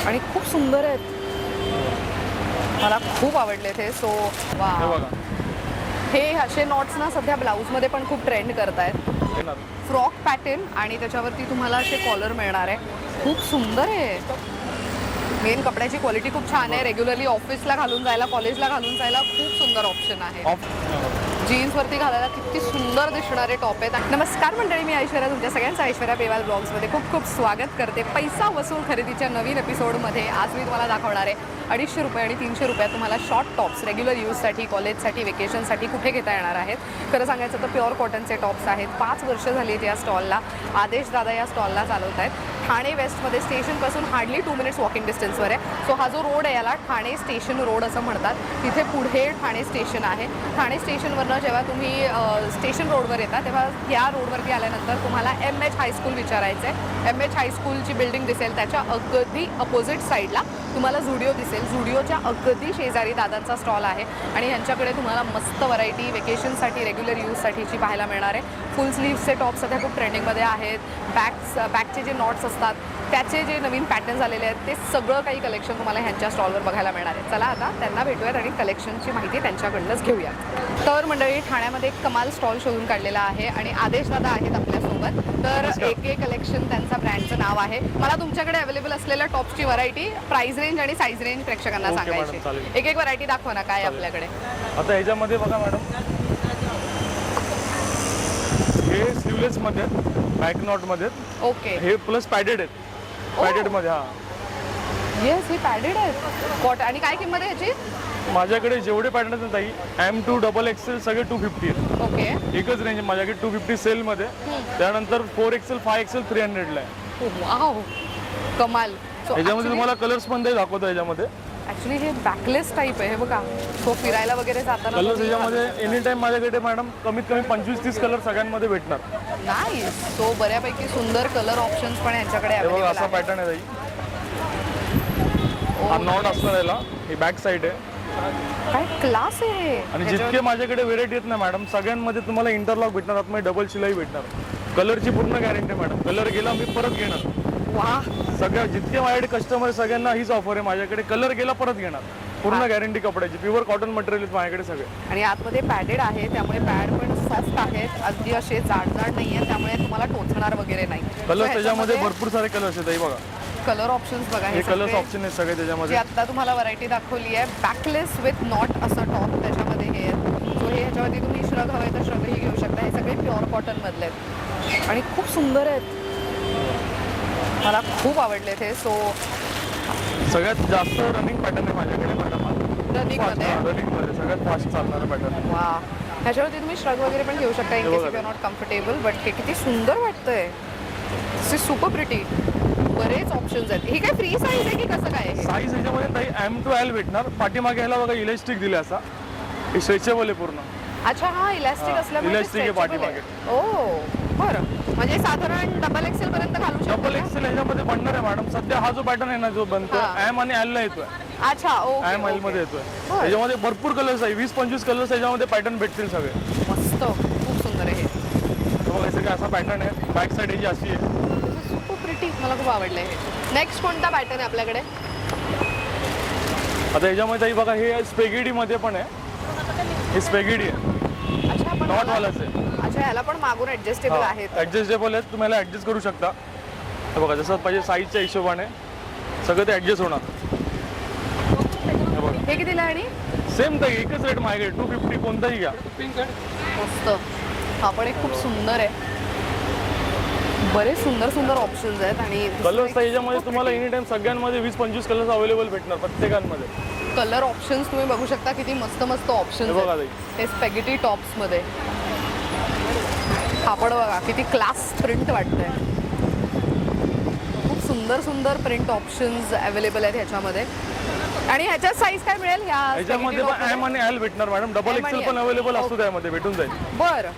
आणि खूप सुंदर आहेत, मला खूप आवडले ते. सो वा, हे असे नॉट्स ना सध्या ब्लाऊजमध्ये पण खूप ट्रेंड करत आहेत. फ्रॉक पॅटर्न आणि त्याच्यावरती तुम्हाला असे कॉलर मिळणार आहे. खूप सुंदर आहे. मेन कपड्याची क्वालिटी खूप छान आहे. रेग्युलरली ऑफिसला घालून जायला, कॉलेजला घालून जायला खूप सुंदर ऑप्शन आहे. जीन्सवरती घालायला किती सुंदर दिसणारे टॉप आहेत. नमस्कार मंडळी, मी ऐश्वर्या, तुमच्या सगळ्यांचं ऐश्वर्या बेवाल ब्लॉग्समध्ये खूप खूप स्वागत करते. पैसा वसूल खरेदीच्या नवीन एपिसोडमध्ये आज मी तुम्हाला दाखवणार आहे 250 रुपये आणि 300 रुपयात तुम्हाला शॉर्ट टॉप्स रेग्युलर यूजसाठी, कॉलेजसाठी, वेकेशनसाठी कुठे घेता येणार आहेत. खरं सांगायचं तर प्युअर कॉटनचे टॉप्स आहेत. 5 वर्ष झाली आहेत या स्टॉलला. आदेश दादा या स्टॉलला चालवत आहेत. ठाणे वेस्टमध्ये स्टेशनपासून हार्डली 2 मिनिट्स वॉकिंग डिस्टन्सवर आहे. सो हा जो रोड आहे याला ठाणे स्टेशन रोड असं म्हणतात. तिथे पुढे ठाणे स्टेशन आहे. ठाणे स्टेशनवरनं जेव्हा तुम्ही स्टेशन रोडवर येता तेव्हा या रोडवरती आल्यानंतर तुम्हाला MH हायस्कूल विचारायचं आहे. MH हायस्कूलची बिल्डिंग दिसेल, त्याच्या अगदी अपोजिट साईडला तुम्हाला झुडिओ दिसेल. झुडिओच्या अगदी शेजारी दादांचा स्टॉल आहे आणि ह्यांच्याकडे तुम्हाला मस्त व्हरायटी वेकेशनसाठी, रेग्युलर यूजसाठीची पाहायला मिळणार आहे. फुल स्लीव्सचे टॉप सध्या खूप ट्रेंडिंगमध्ये आहेत. बॅकचे जे नॉट्स असतात त्याचे जे नवीन पॅटर्न्स आलेले आहेत ते सगळं काही कलेक्शन तुम्हाला ह्यांच्या स्टॉलवर बघायला मिळणार आहे. चला आता त्यांना भेटूयात आणि कलेक्शनची माहिती त्यांच्याकडनंच घेऊया. तर मंडळी, ठाण्यामध्ये एक कमाल स्टॉल शोधून काढलेला आहे आणि आदेश दादा आहेत आपल्यासोबत. तर AK कलेक्शन त्यांचा ब्रँडचं नाव आहे. मला तुमच्याकडे अवेलेबल असलेल्या टॉप्सची व्हरायटी, प्राइस रेंज आणि साईज रेंज प्रेक्षकांना सांगायची. एक व्हरायटी दाखवा ना, काय आपल्याकडे. आता ह्याच्यामध्ये बघा मॅडम, हे स्लीवलेस मध्ये बॅक नॉट मध्ये. ओके, हे प्लस पॅडेड आहेत. पॅडेड मध्ये. हा, येस, हे पॅडेड आहेत. कॉट आणि काय किंमत आहे ह्याची? माझ्याकडे जेवढे पॅटर्न आहेत ताई, M2 XXL सगळे 250 आहेत. ओके, एकच रेंज आहे माझ्याकडे 250 सेल मध्ये. त्यानंतर 4XL 5XL 300 ला आहे. वाव, कमाल. ह्याच्यामध्ये तुम्हाला कलर्स पण दाखवतो. ह्याच्यामध्ये ऍक्च्युली हे बॅकलेस टाईप आहे, हे बघा. सो फिरायला वगैरे जाताना कलर्स ह्याच्यामध्ये एनी टाइम माझ्याकडे मॅडम कमीत कमी 25-30 कलर सगळ्यांमध्ये भेटणार. नाईस. सो बऱ्यापैकी सुंदर कलर ऑप्शन्स पण यांच्याकडे हे बघा, असा अवेलेबल पॅटर्न आहे ताई. हा नॉट असणार याला. ही बॅक साईड आहे. काय क्लास आहे. आणि जितके माझ्याकडे व्हेरायटी आहेत ना मॅडम, सगळ्यांमध्ये तुम्हाला इंटरलॉक भेटणार, आतमध्ये डबल शिलाई भेटणार. कलरची पूर्ण गॅरंटी मॅडम. कलर गेला मी परत घेणार. वा, सगळ्या जितके माझ्याकडे कस्टमर सगळ्यांना हीच ऑफर आहे माझ्याकडे. कलर गेला परत घेणार. पूर्ण गॅरंटी कपड्याची. प्युअर कॉटन मटेरियल माझ्याकडे सगळे. आणि आतमध्ये पॅडेड आहे, त्यामुळे पॅड पण सॉफ्ट आहेत, अगदी असे जाड नाही आहेत, त्यामुळे तुम्हाला टोचणार वगैरे नाही. कलर त्याच्यामध्ये भरपूर सारे कलर्स आहेत. बघा, कलर ऑप्शन्स बघा. हे कलर्स ऑप्शन आहेत सगळे त्याच्यामध्ये. आता तुम्हाला व्हरायटी दाखवली आहे बॅकलेस विथ नॉट असं टॉप त्याच्यामध्ये हे आहेत. सो हे ह्याच्यावरती तुम्ही श्रग हवे तर श्रगही घेऊ शकता. हे सगळे प्युअर कॉटन मधले आहेत आणि खूप सुंदर आहेत, मला खूप आवडले ते. सो सगळ्यात जास्त रनिंग पॅटर्न आहे माझ्याकडे मॅडम. रनिंग मध्ये सगळ्यात फास्ट चालणारा पॅटर्न. वा, ह्याच्यावरती तुम्ही श्रग वगैरे पण घेऊ शकता in case if you are not comfortable. But हे किती सुंदर वाटतंय. Super pretty. बरेच ऑप्शन्स आहेत. ही काय फ्री साईज आहे की कसं काय आहे? साईज ह्याच्यामध्ये ताई M2L भेटणार. पाठीमागे ह्याला बघा इलेस्टिक दिले असा. हे स्ट्रेचेबल आहे पूर्ण. अच्छा, हा इलास्टिक असल्यामुळे इलास्टिक आहे पाठीमागे. ओ बरं, म्हणजे साधारण XXL पर्यंत घालू शकतो. XXL ह्याच्यामध्ये बनणार आहे मॅडम. सध्या हा जो पॅटर्न आहे ना, जो बनतो M आणि L ला येतोय. अच्छा, ओके. M L मध्ये येतोय. त्याच्यामध्ये भरपूर कलर्स आहे. 20-25 कलर्स त्याच्यामध्ये पॅटर्न भेटतील सगळे. मस्त, खूप सुंदर आहे. बघा, सगळं असा पॅटर्न आहे. बॅक साईड ह्याची अशी आहे. सुपर प्रिटी, मला खूप आवडलं हे. नेक्स्ट कोणता पॅटर्न आहे आपल्याकडे? आता ह्याच्यामध्ये ताई बघा, हे स्पेगेडी मध्ये पण आहे. हे स्पेगेडी आहे. अच्छा, पण नॉट वालाच आहे. अच्छा, ह्याला पण मागून ऍडजस्टेबल आहेत. ऍडजस्टेबल आहेत, तुम्ही याला ऍडजस्ट करू शकता. हे बघा, जसं पाहिजे साईजच्या हिशोबाने सगळं ते ऍडजस्ट होणार. हे बघा, हे कितीला आहे? आणि सेम ताई एकच रेट माझ्याकडे 250. कोणताही घ्या. मस्त. हा पण एक खूप सुंदर आहे. बरेच सुंदर सुंदर ऑप्शन्स आहेत आणि कलर्स त्याच्यामध्ये तुम्हाला एनी टाइम सगळ्यांमध्ये 20-25 कलर्स अवेलेबल भेटणार प्रत्येकांमध्ये. कलर ऑप्शन्स तुम्ही बघू शकता, किती मस्त मस्त ऑप्शन्स बघा आहेत. हे स्पॅगेटी टॉप्स मध्ये. कापड बघा, किती क्लास प्रिंट वाटतंय. खूप सुंदर सुंदर प्रिंट ऑप्शन्स अवेलेबल आहेत ह्याच्यामध्ये. आणि ह्याच्यात साईज काय मिळेल? ह्याच्यामध्ये पण M आणि L भेटणार मॅडम. XXL पण अवेलेबल असतो त्यामध्ये, भेटून जाईल. बरं,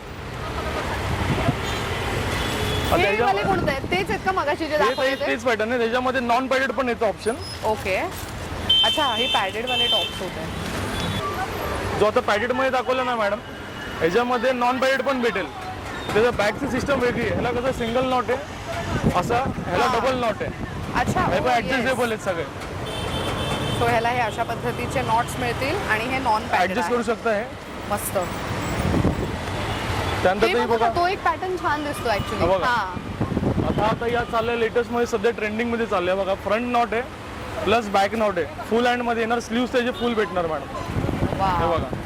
हे वाले कोणते आहेत? तेच आहेत का मगाशी जे दाखवले ते? तेच पॅटर्न आहे. त्याच्यामध्ये नॉन पॅडेड पण येतो ऑप्शन. ओके, अच्छा, हे पॅडेड वाले टॉप्स होते. जो आता पॅडेड मध्ये दाखवला ना मॅडम, ह्याच्यामध्ये नॉन पॅडेड पण भेटेल. त्याचं बॅगची सिस्टम वेगळी आहे. ह्याला कसं सिंगल नॉट आहे, असा ह्याला डबल नॉट आहे. अच्छा हे पण ऍडजस्टेबल आहेत सगळे, सो ह्याला हे अशा पद्धतीचे नॉट्स मिळतील आणि हे नॉन पॅटर्न ऍडजस्ट करू शकता हे. मस्त. त्यानंतर हे ते बघा बघा ना, तो एक पॅटर्न छान दिसतो ऍक्च्युली. हा बघा. हा आता या चाललंय लेटेस्ट मध्ये सध्या ट्रेंडिंग मध्ये चाललंय बघा. फ्रंट नॉट आहे प्लस बॅक नॉट आहे, फुल हँड मध्ये येणार, स्लीव्स त्याचे फुल भेटणार मॅडम. वा, हे बघा,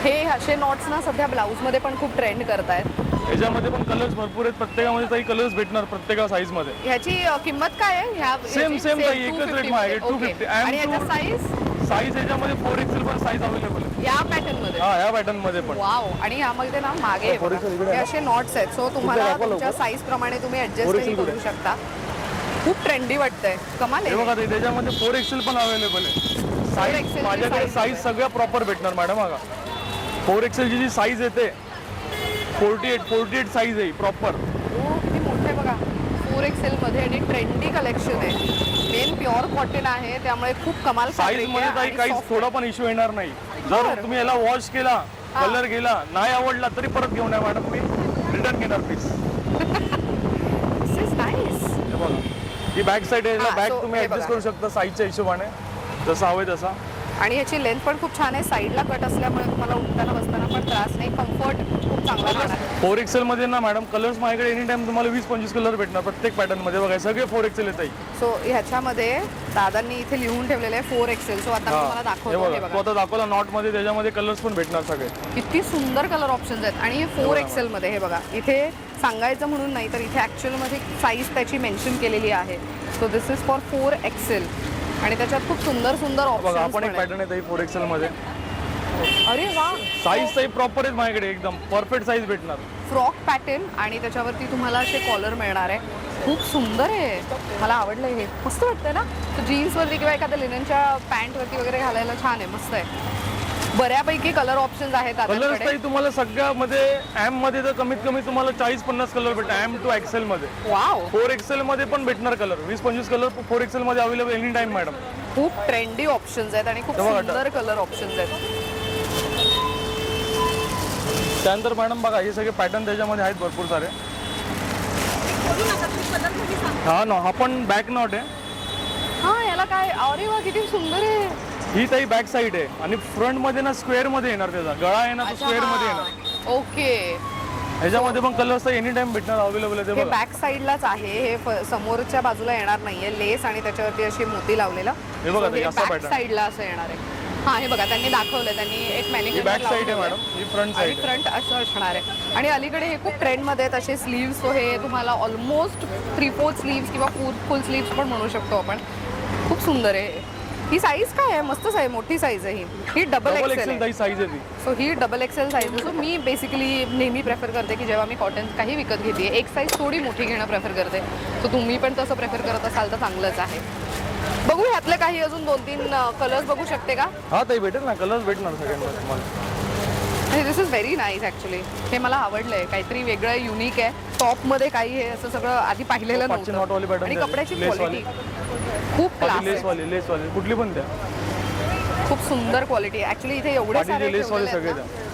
हे असे नॉट्स ना सध्या ब्लाऊज मध्ये पण खूप ट्रेंड करतायत. याच्यामध्ये पण कलर्स भरपूर आहेत, प्रत्येकामध्ये काही कलर्स भेटणार प्रत्येका साईज मध्ये. ह्याची किंमत काय आहे? ह्या सेम ताई, एकच रेट आहे 250. आणि याचा साईज याच्यामध्ये 4XL पण साईज अवेलेबल आहे या पॅटर्न मध्ये. हा, या पॅटर्न मध्ये पण. वाव. आणि यामध्ये ना मागे हे बघा, हे असे नॉट्स आहेत, सो तुम्हाला तुमच्या साईज प्रमाणे तुम्ही ऍडजस्ट करू शकता. खूप ट्रेंडी वाटतंय, कमाल हे आहे. बघा ताई, त्याच्यामध्ये 4XL पण अवेलेबल आहे. साईज 4XL ची माझ्याकडे size साईज सगळ्या प्रॉपर भेटणार मॅडम. बघा 4XL ची जी साईज येते 48 साईज आहे प्रॉपर. हो, किती मोठं आहे बघा. 4XL मध्ये आणि ट्रेंडी कलेक्शन आहे. मेन प्युअर कॉटन आहे, त्यामुळे खूप कमाल साईज मध्ये ताई काहीच थोडा पण इश्यू येणार नाही. जर तुम्ही याला वॉश केला, कलर गेला, नाही आवडला तरी परत घेऊन या मॅडम, मी रिटर्न घेणार पीस. This is nice. हे बघा, ही बॅक साईड आहे, हा, बॅक so तुम्ही हे ऍडजस्ट बघा. करू शकता साईजच्या हिशोबाने, जसं हवंय तसा. आणि ह्याची लेंथ पण खूप छान आहे, साईडला कट असल्यामुळे तुम्हाला उठताना बसताना पण त्रास नाही, कम्फर्ट खूप चांगला राहणार. 4XL मध्ये ना मॅडम कलर्स माझ्याकडे एनी टाइम तुम्हाला 20-25 कलर भेटणार प्रत्येक पॅटर्न मध्ये. बघा सगळे 4XL येत आहे. सो ह्याच्यामध्ये दादांनी इथे लिहून ठेवलेलं आहे 4XL. सो आता मी तुम्हाला हे दाखवतो. हे बघा, तो बघा आता दाखवला नॉट मध्ये, त्याच्यामध्ये कलर्स पण भेटणार सगळे. किती सुंदर कलर ऑप्शन्स आहेत. आणि हे 4XL मध्ये, हे बघा इथे सांगायचं म्हणून नाही तर इथे ॲक्च्युअलमध्ये साईज त्याची मेन्शन केलेली आहे. So this is for 4XL. आणि त्याच्यात खूप सुंदर सुंदर बघा, आपण एक ऑप्शन. पॅटर्न आहे 4XL मध्ये. अरे वा, साईज ताई प्रॉपर आहे माझ्याकडे, एकदम परफेक्ट साईज भेटणार. फ्रॉक पॅटर्न आणि त्याच्यावरती तुम्हाला असे कॉलर मिळणार आहे. खूप सुंदर आहे, मला आवडलं हे. मस्त वाटतंय ना, जीन्सवरती किंवा एखाद्या लिननच्या पॅन्टवरती वगैरे घालायला छान आहे, मस्त आहे. बऱ्यापैकी कलर ऑप्शन्स आहेत कलर्स दादांकडे. ताई तुम्हाला सगळ्यामध्ये एम मध्ये तर कमीत कमी तुम्हाला 40-50 कलर भेटणार M to XL मध्ये. वाव, 4XL मध्ये पण भेटणार कलर, 20-25 कलर 4XL मध्ये अवेलेबल एनी टाइम मॅडम. खूप ट्रेंडी ऑप्शन्स आहेत आणि खूप हे बघा, सुंदर कलर ऑप्शन्स आहेत. त्यानंतर मॅडम बघा, हे सगळे पॅटर्न त्याच्यामध्ये आहेत भरपूर सारे. हा ना, हा पण बॅक नॉट आहे. हा, याला काय, अरे वा किती सुंदर आहे. ही ताई बॅक साईड आहे आणि फ्रंट मध्ये ना स्क्वेअर मध्ये येणार, त्याचा गळा आहे ना तो स्क्वेअर मध्ये येणार. ओके, ह्याच्यामध्ये पण कलर्स एनी टाइम भेटणार, अवेलेबल आहे ते हे बघा. बॅक साईडलाच आहे, हे समोरच्या बाजूला येणार नाहीये. लेस आणि त्याच्यावरती अशी मोती लावलेलं. हे बघा ताई, असा बॅक पॅटर्न. साईडला असं येणार आहे. हा, हे बघा त्यांनी दाखवलंय, त्यांनी एक ही मॅनिक्युअर बॅक साईड आहे मॅडम, ही फ्रंट आणि साईड आहे. फ्रंट असं असणार आहे. आणि अलीकडे हे खूप ट्रेंडमध्ये आहेत असे स्लीव्स. सो हे तुम्हाला ऑलमोस्ट 3/4 स्लीव्स किंवा फुल स्लीव्स पण म्हणू शकतो आपण. खूप सुंदर आहे. ही साईज काय आहे? मस्तच आहे, मोठी साईज आहे ही डबल डबल एक्सेल एक्सेल ताई साईज आहे ती. सो ही डबल एक्सेल साईज आहे. सो मी बेसिकली नेहमी प्रेफर करते की जेव्हा मी कॉटन काही विकत घेते, एक साईज थोडी मोठी घेणं प्रेफर करते. सो तुम्ही पण तसं प्रेफर करत असाल तर चांगलंच आहे. बघू ह्यातले काही अजून 2-3 कलर्स बघू शकते का? हा ताई, भेटेल ना, कलर्स भेटणार सगळ्यांमध्ये तुम्हाला. आणि दिस इज व्हेरी नाईस ॲक्च्युली. हे मला आवडलंय, काहीतरी वेगळं युनिक आहे. टॉपमध्ये काही हे असं सगळं आधी पाहिलेलं पाचशे नॉटवाली नव्हतं. pattern आणि द्या. कपड्याची लेसवाली. क्वालिटी खूप क्लास आहे. लेसवाली कुठली पण द्या. खूप सुंदर क्वालिटी. ॲक्च्युली इथे एवढे सारे पाठीचे लेसवाले ठेवलेले सगळे आहेत द्या.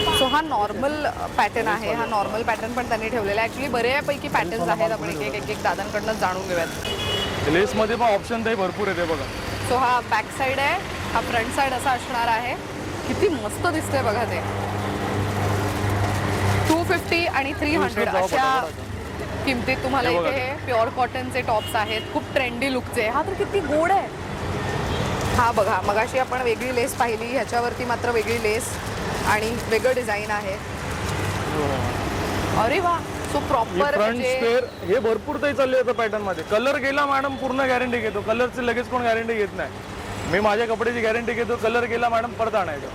ना. सो हा नॉर्मल पॅटर्न आहे. हा नॉर्मल पॅटर्न पण त्यांनी ठेवलेला आहे. ॲक्च्युली बऱ्यापैकी पॅटर्न्स आहेत, आपण एक दादांकडनं जाणून घेऊयात. लेस मध्ये पण ऑप्शन ताई भरपूर आहे ते बघा. सो हा बॅक साईड आहे, हा फ्रंट साईड असा असणार आहे. किती मस्त दिसतंय बघा ते. 250 आणि 300 अशा किमतीत तुम्हाला हे बघा इथे प्युअर कॉटनचे टॉप्स आहेत. खूप ट्रेंडी लुकचे. हा तर किती गोड आहे. हा बघा, मगाशी आपण वेगळी लेस पाहिली, ह्याच्यावरती मात्र वेगळी लेस आणि वेगळं डिझाईन आहे. अरे वा, सो प्रॉपर फ्रंट स्क्वेअर हे भरपूर ताई चालले होतं पॅटर्न मध्ये. कलर गेला मॅडम पूर्ण गॅरंटी घेतो, कलरची लगेच कोण गॅरंटी घेत नाही. मी माझ्या कपड्याची गॅरंटी घेतो, कलर गेला मॅडम परत आणायचं.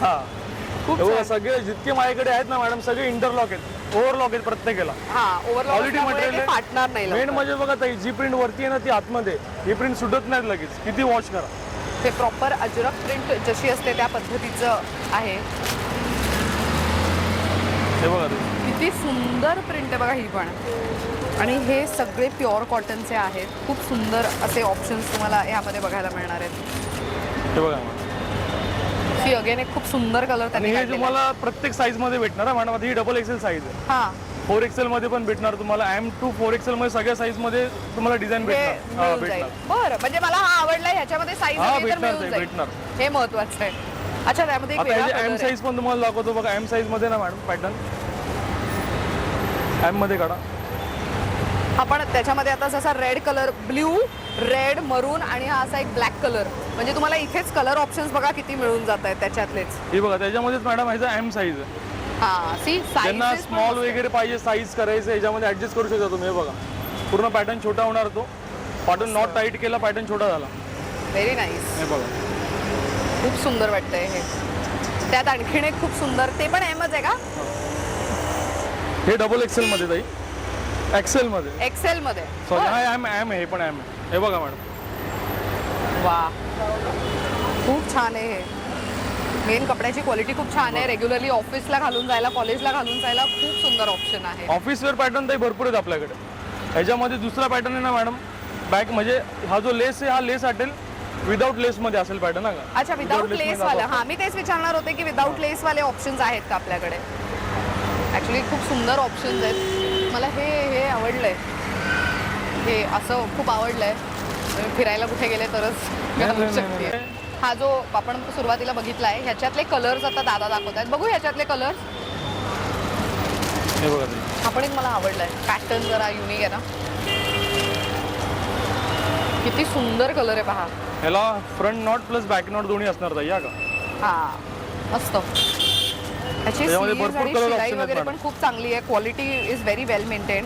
हा, सगळे जितके माझ्याकडे आहेत ना मॅडम, सगळे इंटरलॉक आहेत, ओव्हरलॉक आहेत प्रत्येकाला. हा, ओव्हरलॉक क्वालिटी मटेरियल फाटणार नाही. मेन म्हणजे बघा ताई, जी प्रिंट वरती आहे ना ती आतमध्ये, ही प्रिंट सुटत नाही लगेच, किती वॉश करा. ते प्रॉपर अजरक प्रिंट जशी असते त्या पद्धतीचं आहे. हे बघा ताई, किती सुंदर प्रिंट आहे बघा ही पण. आणि हे सगळे प्युअर कॉटनचे आहेत. खूप सुंदर असे ऑप्शन्स तुम्हाला यामध्ये बघायला मिळणार आहेत. हे बघा. ही अगेन एक खूप सुंदर कलर आणि त्यांनी हे काढलेलं आहे. तुम्हाला प्रत्येक साईज मध्ये भेटणार आहे मॅडम. ही डबल एक्सेल साईज आहे. हा, 4XL मध्ये पण भेटणार तुम्हाला. M2 4XL मध्ये सगळ्या साईज मध्ये तुम्हाला डिझाईन हे भेटणार. मिळून जाईल. बरं, म्हणजे मला हा आवडलाय, ह्याच्यामध्ये साईज हा, आहे तर भेटणार मिळून ते, जाईल. भेटणार. हे महत्वाचं आहे. अच्छा, त्यामध्ये एक आता वेगळा ह्याची color M आहे. साईज पण तुम्हाला दाखवतो बघा. M साईज मध्ये ना मॅडम पॅटर्न M मध्ये काढा. आपण त्याच्यामध्ये आता जसा रेड कलर, ब्ल्यू, रेड, मरून आणि हा असा एक ब्लॅक कलर, म्हणजे तुम्हाला इथेच कलर ऑप्शन्स बघा किती मिळून जात आहेत त्याच्यातलेच. हे बघा त्याच्यामध्येच मॅडम ह्याचा M साईज आहे. हा, सी त्यांना साईज स्मॉल वगैरे पाहिजे साईज करायचं याच्यामध्ये ऍडजस्ट करू शकता तुम्ही. हे बघा पूर्ण पॅटर्न छोटा होणार तो. पॅटर्न नॉट टाईट केला, पॅटर्न छोटा झाला. Very nice. हे बघा खूप सुंदर वाटतंय हे. त्यात आणखीन एक खूप सुंदर, ते पण एमच आहे का? हे डबल एक्सेल मध्ये ताई. एक्सेल मध्ये, एक्सेल मध्ये. सॉरी हा एम आहे, हे पण एम आहे. हे बघा मॅडम. वा, खूप छान आहे हे. मेन कपड्याची क्वालिटी खूप छान आहे. रेग्युलरली ऑफिसला घालून जायला, कॉलेजला घालून जायला खूप सुंदर ऑप्शन आहे. ऑफिस वेअर पॅटर्न ताई भरपूर आहेत आपल्याकडे. ह्याच्यामध्ये दुसरा पॅटर्न आहे ना मॅडम, बॅक म्हणजे हा जो लेस आहे हा लेस हटेल, विदाउट लेस मध्ये असेल पॅटर्न. हा का? अच्छा, विदाउट लेस वाला. हा, मी तेच विचारणार होते की विदाउट लेस वाले ऑप्शन्स आहेत का आपल्याकडे. ऍक्च्युली खूप सुंदर ऑप्शन्स आहेत. मला हे आवडलंय, हे असं खूप आवडलंय. फिरायला कुठे गेले तरच घालू शकते. हा जो आपण सुरुवातीला बघितलाय ह्याच्यातले कलर्स आता दादा दाखवत आहेत. बघू ह्याच्यातले कलर्स. हे बघा ताई. हा पण एक मला आवडलाय, पॅटर्न जरा युनिक आहे ना. किती सुंदर कलर आहे पहा. ह्याला front not plus back not दोन्ही असणार ताई. हा का? हा, मस्त. त्याची त्याच्यामध्ये sleeves भरपूर आणि color शिलाई option आहेत वगैरे मॅडम. पण खूप चांगली आहे. Quality is very well maintain.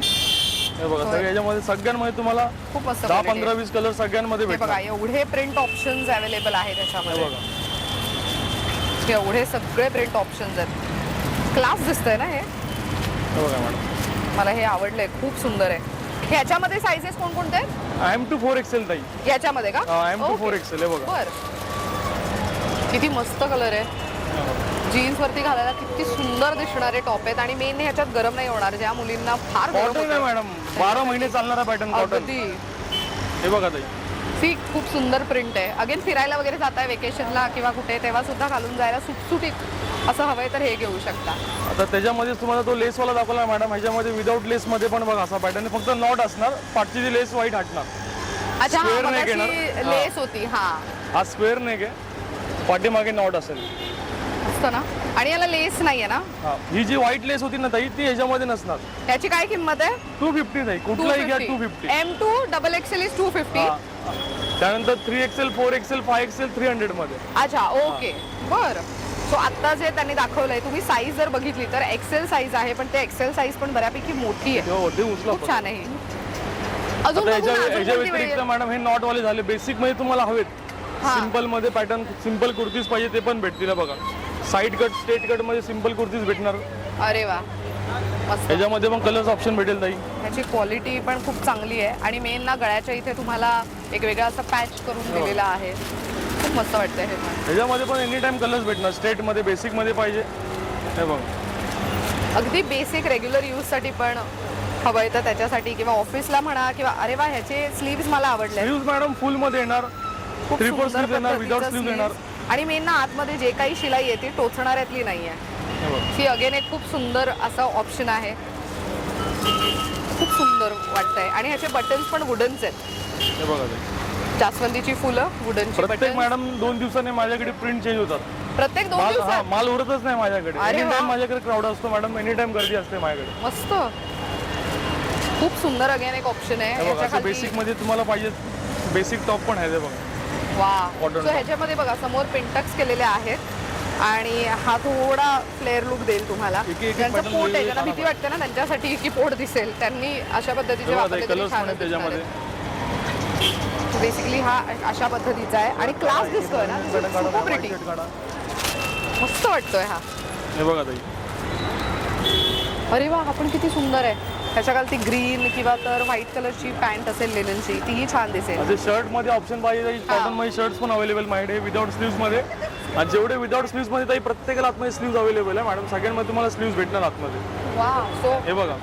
हे बघा सगळ्या याच्यामध्ये सगळ्यांमध्ये तुम्हाला खूप मस्त 10, quality 15, 20 कलर सगळ्यांमध्ये हे भेटणार. बघा, एवढे प्रिंट ऑप्शन्स अवेलेबल आहे हे त्याच्यामध्ये. बघा एवढे सगळे प्रिंट ऑप्शन्स आहेत. क्लास दिसतंय ना हे. हे बघा मॅडम. मला हे आवडलंय, खूप सुंदर आहे. ह्याच्यामध्ये साईजेस कोणकोणते आहेत? M2 4XL ताई. याच्यामध्ये का? M2 Okay. 4XL हे बघा. बर, किती मस्त कलर आहे. जीन्स वरती घालायला किती सुंदर दिसणारे टॉप आहेत. आणि मेन ह्याच्यात गरम नाही होणार. ज्या मुलींना फार गरम कॉटन आहे होतं. मॅडम, 12 महिने चालणारा पॅटर्न कॉटन. अगदी. हे बघा ताई. सी, खूप सुंदर प्रिंट आहे. अगेन फिरायला वगैरे जाताय वेकेशनला किंवा कुठे, तेव्हा सुद्धा घालून जायला सुटसुटीत असं हवंय तर हे घेऊ शकता. आता त्याच्यामध्ये तुम्हाला तो लेसवाला दाखवला मॅडम. ह्याच्यामध्ये विदाउट लेस मध्ये पण बघा असा पॅटर्न, फक्त नॉट असणार. पाठची जी लेस व्हाईट हटणार. अच्छा, हा Square neck मगाशी आहे ना? लेस होती. हा, हा स्क्वेअर नेक आहे, पाठीमागे नॉट असेल. मस्त ना. आणि याला लेस नाहीये ना. हा, ही जी व्हाईट लेस होती ना ताई ती ह्याच्यामध्ये नसणार. याची काय किंमत आहे? 250 ताई. कुठलाही घ्या 250. M2 double XL is 250. त्यानंतर 3XL 4XL 5XL 300 मध्ये. अच्छा, ओके, बर. सो आता जे त्यांनी दाखवलंय, तुम्ही साईज जर बघितली तर एक्सेल साईज आहे, पण ते एक्सेल साईज पण बऱ्यापैकी मोठी आहे. हो, ते उचला. खूप छान आहे ही. अजून आता बघू ना, अजून ह्याच्या कोणती व्यतिरिक्त वेगळी- मॅडम हे नॉट वाले झाले. बेसिक मध्ये तुम्हाला हवेत, हा. सिंपल मध्ये पॅटर्न, सिंपल कुर्तीज पाहिजे ते पण भेटतील. बघा साईड कट, स्ट्रेट कट मध्ये सिंपल कुर्तीज भेटणार. अरे वा, मस्त. ह्याच्यामध्ये पण कलर्स ऑप्शन भेटेल ताई. ह्याची क्वालिटी पण खूप चांगली आहे. आणि मेन ना गळ्याच्या इथे तुम्हाला एक वेगळा असं पॅच करून दिलेला आहे. खूप मस्त वाटतंय हे पण. ह्याच्यामध्ये पण एनी टाइम कलर्स भेटणार. स्ट्रेट मध्ये, बेसिक मध्ये पाहिजे. हे बघा अगदी बेसिक रेग्युलर यूजसाठी पण हवंय तर त्याच्यासाठी, किंवा ऑफिसला म्हणा, किंवा अरे वा, ह्याचे स्लीव्स मला आवडले. स्लीव्स मॅडम फुल मध्ये येणार. खूप 3/4 सुंदर स्लीव्स येणार, विदाउट पद्धतीचं स्लीव्स येणार. sleeves. आणि मेन ना आतमध्ये जे काही शिलाई येते टोचणाऱ्यातली नाहीये. हे बघा. ही अगेन एक खूप सुंदर असा ऑप्शन आहे. खूप सुंदर वाटतंय. आणि ह्याचे बटन्स पण वुडन्स आहेत. हे बघा ताई. जास्वंदीची फुलं, वुडनची प्रत्येक बटन. मॅडम 2 दिवसाने माझ्याकडे प्रिंट चेंज होतात. प्रत्येक 2 माल दिवसात. माल उरतच नाही माझ्याकडे. अरे एनी वा. टाइम माझ्याकडे क्राऊड असतो मॅडम. एनी टाइम गर्दी असते माझ्याकडे. मस्त, खूप सुंदर अगेन एक ऑप्शन आहे. हे बघा ह्याच्या असं खाली बेसिक मध्ये तुम्हाला पाहिजे बेसिक टॉप पण आहे. हे बघा वा. Cotton. सो ह्याच्यामध्ये बघा समोर पिंटक्स केलेले आहेत. आणि हा थोडा फ्लेअर लुक देईल तुम्हाला. एक ज्यांचं pattern पोट आहे, वेगवेगळे ज्यांना भीती कानावर. वाटते ना त्यांच्यासाठी की पोट दिसेल, त्यांनी अशा पद्धतीचे वापरले तरी कलर्स पण छान आहेत त्याच्यामध्ये. बेसिकली हा अशा पद्धतीचा आहे. आणि क्लास दिसतोय ना, खूप प्रिटी, मस्त वाटतोय हा. हे बघा ताई. अरे वा, हा पण किती सुंदर आहे. त्याच्या खाली ग्रीन किंवा तर व्हाईट कलरची पॅन्ट असेल लेननची, तीही छान दिसेल. म्हणजे शर्ट मध्ये ऑप्शन पाहिजे कॉटन मध्ये शर्ट्स पण अवेलेबल माझ्याकडे विदाउट स्लीव्स मध्ये. आणि जेवढे विदाउट स्लीव्स मध्ये ताई प्रत्येकाला आतमध्ये स्लीव्स अवेलेबल आहे मॅडम. सगळ्यांमध्ये तुम्हाला स्लीव्स भेटणार आतमध्ये. वा. सो हे बघा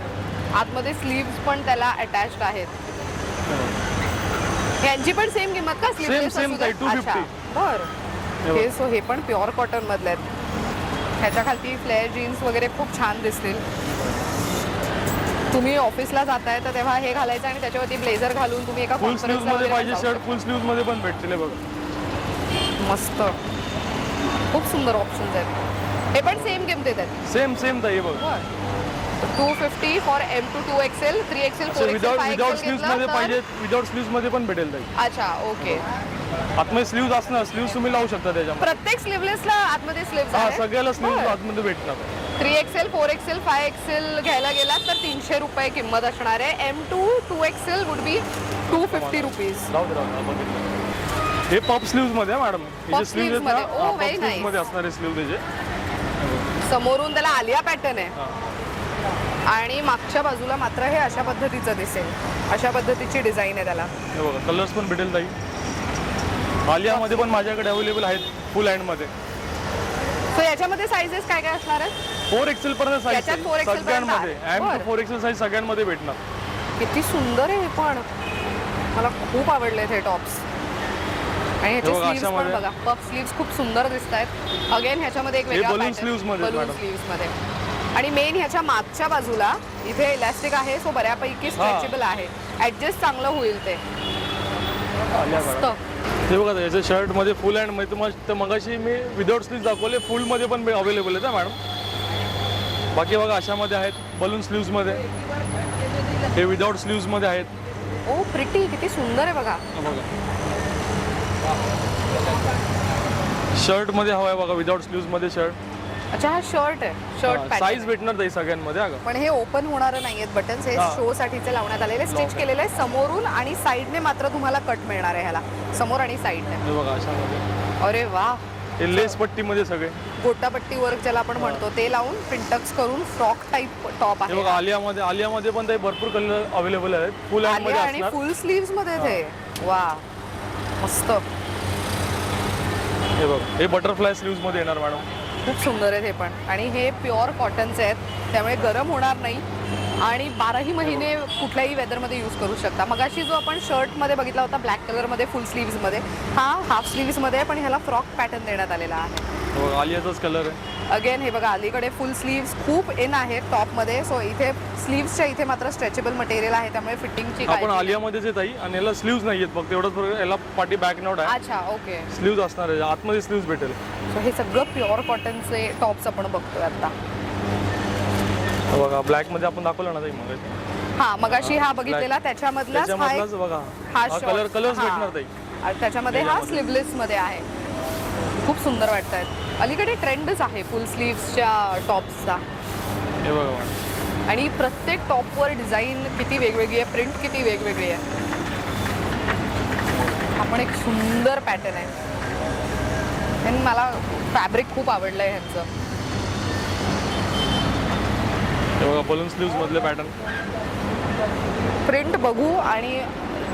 आतमध्ये स्लीव्स पण त्याला अटॅच्ड आहेत. यांची पण सेम किंमत का? Same ताई, 250. बर. हे सो हे पण प्युअर कॉटन मधले आहेत. ह्याच्या खालती फ्लेअर जीन्स वगैरे खूप छान दिसतील. तुम्ही ऑफिसला जाताय तर तेव्हा हे घालायचं आणि त्याच्यावरती ब्लेझर घालून तुम्ही एका फुल स्लीव्ह conference ला मध्ये वगैरे पाहिजे जाऊ शर्ट फुल स्लीव्ह मध्ये पण भेटतील हे बघा. शकता. मस्त, खूप सुंदर ऑप्शन्स आहेत. हे पण सेम किमतीत आहेत. सेम ताई हे बघा. 250 for M to 2XL, 3XL, 4XL, without 5XL sleeve मध्ये पाहिजे विदाउट स्लीव्ह मध्ये पण भेटेल ताई. अच्छा, ओके. आतमध्ये स्लीव्ह असणार, स्लीव्ह तुम्ही लावू शकता त्याच्यामध्ये. प्रत्येक स्लीवलेसला आतमध्ये स्लीव्स हा आहेत. सगळ्याला स्लीव्ह आतमध्ये भेटणार. 3XL, 4XL, 5XL घ्यायला गेलात तर 300 रुपये किंमत असणार आहे. M to 2XL would be 250 rupees. राहू दे बघितलं. हे पॉप स्लीव्ह मध्ये मॅडम. Puff sleeves मध्ये. Oh, very nice. मध्ये असणारे स्लीव्ह त्याचे. समोरून त्याला आलिया पॅटर्न आहे आणि मागच्या बाजूला मात्र हे अशा पद्धतीचं दिसेल. अशा पद्धतीची डिझाईन आहे त्याला. हे बघा कलर्स पण भेटेल ताई. आलियामध्ये पण माझ्याकडे अवेलेबल आहेत फुल हँड मध्ये. सो याच्यामध्ये साईजेस काय काय असणार आहेत? 4XL पर्यंत साईज याच्यात 4XL पर्यंत सगळ्यांमध्ये. आहे. M to 4XL साईज सगळ्यांमध्ये भेटणार. किती सुंदर आहे हे पण. मला खूप आवडले हे टॉप्स. आणि ह्याचे हे बघा, स्लीव्स पण अशामध्ये. बघा, पफ स्लीव्स खूप सुंदर दिसत आहेत. अगेन ह्याच्यामध्ये एक वेगळा balloon sleeves मध्ये आहेत, बलून madam. स्लीव्स मध्ये. आणि मेन ह्याच्या मागच्या बाजूला इथे इलास्टिक आहे, सो बऱ्यापैकी स्ट्रेचेबल आहे. ऍडजस्ट चांगलं होईल ते. आलिया मस्त. मॅडम. हे बघा याच्या शर्ट मध्ये फुल हँड मध्ये तर मगाशी मी विदाउट स्लीव्ह दाखवले, फुल मध्ये पण अवेलेबल आहेत मॅडम. बाकी बघा अशामध्ये आहेत बलून स्लीव्स मध्ये. हे विदाउट स्लीव्स मध्ये आहेत. ओ प्रिटी, किती सुंदर आहे बघा. शर्ट मध्ये हवा आहे बघा विदाउट स्लीव्स मध्ये शर्ट. अच्छा, हा शर्ट आहे. शर्ट साईज भेटणार ताई सगळ्यांमध्ये अगं. पण हे ओपन होणार नाहीयेत बटन्स. हे हा. शो साठीचे लावण्यात आलेले, स्टिच केलेले आहे समोरून आणि साईडने मात्र तुम्हाला कट मिळणार आहे ह्याला, समोर आणि साईडने. हे बघा अशामध्ये. अरे वा. हे लेस पट्टी मध्ये सगळे. गोटापट्टी वर्क ज्याला आपण म्हणतो ते लावून पिंटक्स करून फ्रॉक टाईप टॉप हे आहे. बघा आलियामध्ये पण ताई भरपूर कलर अवेलेबल आहेत. फुल हँड मध्ये आलिया आणि असणार. फुल स्लीव्स मध्ये ते. वा, मस्त. हे बघा हे बटरफ्लाय स्लीव्स मध्ये येणार मॅडम. खूप सुंदर आहेत हे पण. आणि हे प्युअर कॉटनचे आहेत, त्यामुळे गरम होणार नाही आणि 12ही महिने कुठल्याही वेदरमध्ये यूज करू शकता. मगाशी जो आपण शर्टमध्ये बघितला होता ब्लॅक कलरमध्ये फुल स्लीव्समध्ये, हा हाफ स्लीव्समध्ये आहे पण ह्याला फ्रॉक पॅटर्न देण्यात आलेला आहे. आलियाचाच कलर आहे. अगेन हे बघा अलीकडे फुल स्लीव्स खूप इन आहेत टॉपमध्ये. सो इथे स्लीव्सच्या इथे मात्र स्ट्रेचेबल मटेरियल आहे, त्यामुळे फिटिंगची आपण आलियामध्येच येत आहे आणि याला स्लीव्स नाही आहेत फक्त एवढंच फरक. याला पाठी बॅक नॉट आहे. अच्छा, ओके. स्लीव्स असणार आहे, आतमध्ये स्लीव्स भेटेल. सो हे सगळं प्युअर कॉटनचे टॉप्स आपण बघतोय आता. बघा ब्लॅक मध्ये आपण दाखवलं ना ताई मग. हा मगाशी हा बघितलेला त्याच्यामधलाच बघा हा कलर कलर्स भेटणार ताई. आणि त्याच्यामध्ये हा स्लीवलेस मध्ये आहे. खूप सुंदर वाटत आहेत. अलीकडे ट्रेंडच आहे फुल स्लीव्सच्या टॉप्सचा. हे बघा मॅडम. आणि प्रत्येक टॉपवर डिझाईन किती वेगवेगळी आहे, प्रिंट किती वेगवेगळी आहे. हा पण एक सुंदर पॅटर्न आहे आणि मला फॅब्रिक खूप आवडलं आहे ह्यांचं. हे बघा बलून स्लीव्स मधले पॅटर्न. प्रिंट बघू आणि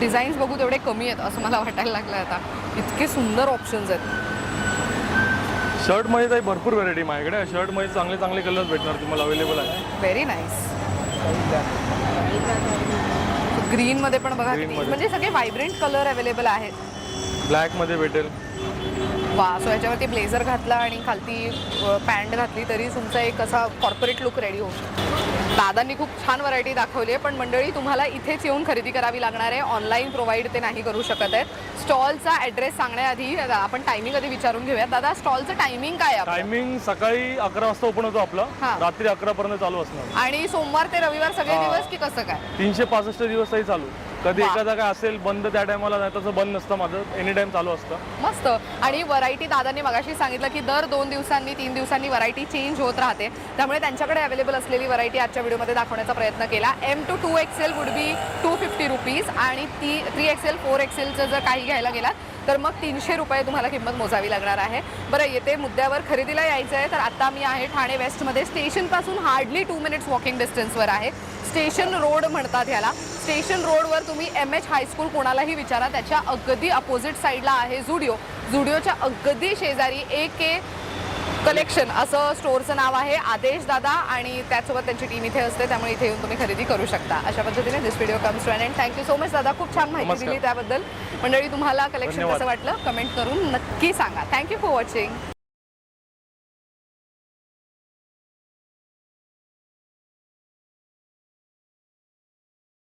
डिझाईन्स बघू तेवढे कमी आहेत असं मला वाटायला लागलं आता. इतके सुंदर ऑप्शन्स आहेत. शर्ट मध्ये ताई भरपूर व्हरायटी माझ्याकडे. शर्ट मध्ये चांगले चांगले कलर्स भेटणार तुम्हाला अवेलेबल आहे. Very nice. ग्रीन मध्ये पण बघा किती, म्हणजे सगळे व्हायब्रंट कलर अवेलेबल आहेत. ब्लॅक मध्ये भेटेल. वा. सो याच्यावरती ब्लेझर घातला आणि खालती पॅन्ट घातली तरी तुमचा एक असा कॉर्पोरेट लुक रेडी होऊ शकतो. दादांनी खूप छान व्हरायटी दाखवली आहे, पण मंडळी तुम्हाला इथेच येऊन खरेदी करावी लागणार आहे. ऑनलाईन प्रोव्हाइड ते नाही करू शकत आहेत. स्टॉलचा ॲड्रेस सांगण्याआधी आपण टायमिंग आधी विचारून घेऊयात. दादा स्टॉलचं टायमिंग काय आहे? टायमिंग सकाळी 11 वाजता ओपन होतो आपला, रात्री 11 पर्यंत चालू असणार. आणि सोमवार ते रविवार सगळे दिवस की कसं काय? 365 दिवस तरी चालू. कधी एखादा काय असेल बंद त्या टायमाला, नाही तसं बंद नसतं माझं, एनी टाइम चालू असतं. मस्त. आणि व्हरायटी दादांनी मगाशी सांगितलं की दर 2 दिवसांनी 3 दिवसांनी व्हरायटी चेंज होत राहते, त्यामुळे त्यांच्याकडे अवेलेबल असलेली व्हरायटी आजच्या व्हिडिओमध्ये दाखवण्याचा प्रयत्न केला. M to 2XL would be 250 rupees आणि 3XL 4XLचं जर काही घ्यायला गेलात तर मग 300 रुपये तुम्हाला किंमत मोजावी लागणार आहे. बरं, येते मुद्द्यावर खरेदीला यायचं आहे तर आता मी आहे ठाणे वेस्टमध्ये. स्टेशनपासून हार्डली 2 मिनिट्स वॉकिंग डिस्टन्सवर आहे. स्टेशन रोड म्हणतात ह्याला. स्टेशन रोडवर तुम्ही MH हायस्कूल कोणालाही विचारा, त्याच्या अगदी अपोजिट साईडला आहे झुडिओ. झुडिओच्या अगदी शेजारी AK कलेक्शन असं स्टोअरचं नाव आहे. आदेश दादा आणि त्याचसोबत त्यांची टीम इथे असते, त्यामुळे इथे येऊन तुम्ही खरेदी करू शकता. अशा पद्धतीने this video comes to an end. Thank you so much दादा, खूप छान माहिती दिली त्याबद्दल. मंडळी तुम्हाला कलेक्शन कसं वाटलं कमेंट करून नक्की सांगा. Thank you for watching.